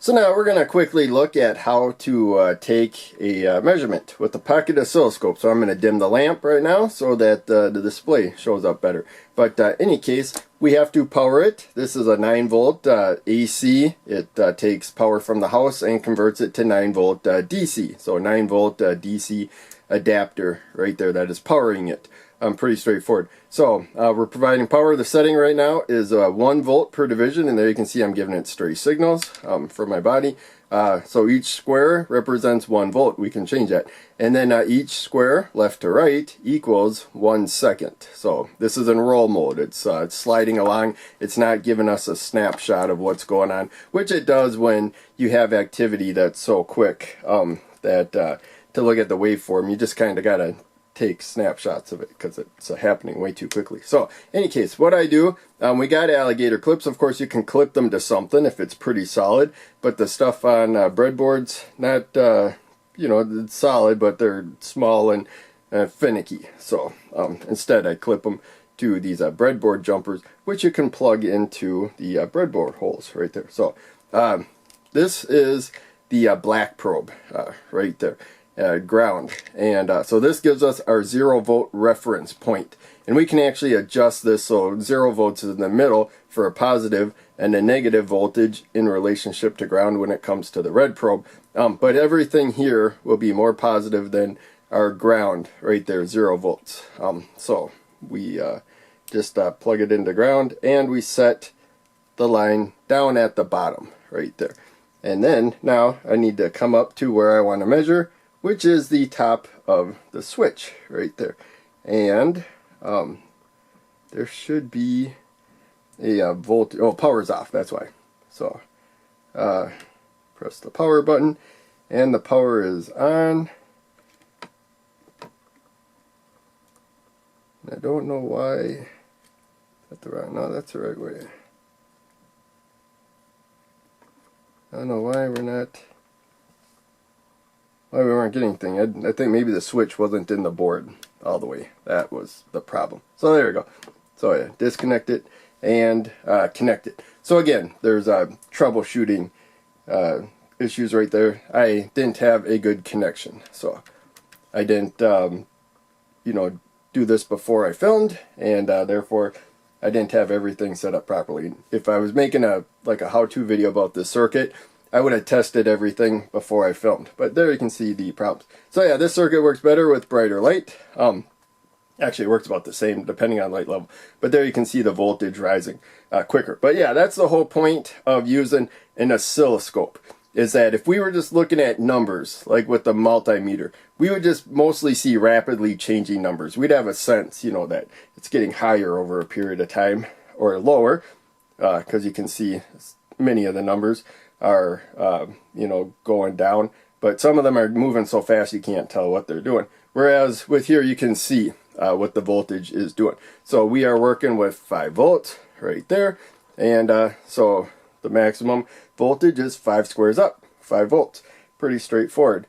So now we're going to quickly look at how to take a measurement with the pocket oscilloscope. So I'm going to dim the lamp right now so that the display shows up better. But any case, we have to power it. This is a 9 volt AC. It takes power from the house and converts it to 9 volt DC. So 9 volt DC adapter right there that is powering it. Pretty straightforward. So we're providing power. The setting right now is 1 volt per division, and there you can see I'm giving it stray signals from my body. So each square represents 1 volt. We can change that. And then each square, left to right, equals 1 second. So this is in roll mode. It's sliding along. It's not giving us a snapshot of what's going on, which it does when you have activity that's so quick that to look at the waveform, you just kind of got to take snapshots of it because it's happening way too quickly. So any case, what I do, we got alligator clips. Of course, you can clip them to something if it's pretty solid, but the stuff on breadboards, not you know, it's solid, but they're small and finicky. So instead I clip them to these breadboard jumpers, which you can plug into the breadboard holes right there. So this is the black probe right there. Ground, and so this gives us our 0 volt reference point, and we can actually adjust this so 0 volts is in the middle for a positive and a negative voltage in relationship to ground when it comes to the red probe, but everything here will be more positive than our ground right there, 0 volts. So we just plug it into ground, and we set the line down at the bottom right there, and then now I need to come up to where I want to measure, which is the top of the switch right there. And there should be a volt. Oh, power's off, that's why. So press the power button, and the power is on. I don't know why. That's the wrong. No, that's the right way. I don't know why we're not. Why we weren't getting anything. I think maybe the switch wasn't in the board all the way. That was the problem. So there we go. So yeah, disconnect it and connect it. So again, there's troubleshooting issues right there. I didn't have a good connection, so I didn't you know, do this before I filmed, and therefore I didn't have everything set up properly. If I was making a how-to video about this circuit, I would have tested everything before I filmed, but there you can see the problems. So yeah, this circuit works better with brighter light. Actually, it works about the same depending on light level, but there you can see the voltage rising quicker. But yeah, that's the whole point of using an oscilloscope, is that if we were just looking at numbers, like with the multimeter, we would just mostly see rapidly changing numbers. We'd have a sense, you know, that it's getting higher over a period of time, or lower, because you can see many of the numbers are you know, going down, but some of them are moving so fast you can't tell what they're doing, whereas with here you can see what the voltage is doing. So we are working with 5 volts right there, and so the maximum voltage is 5 squares up, 5 volts. Pretty straightforward.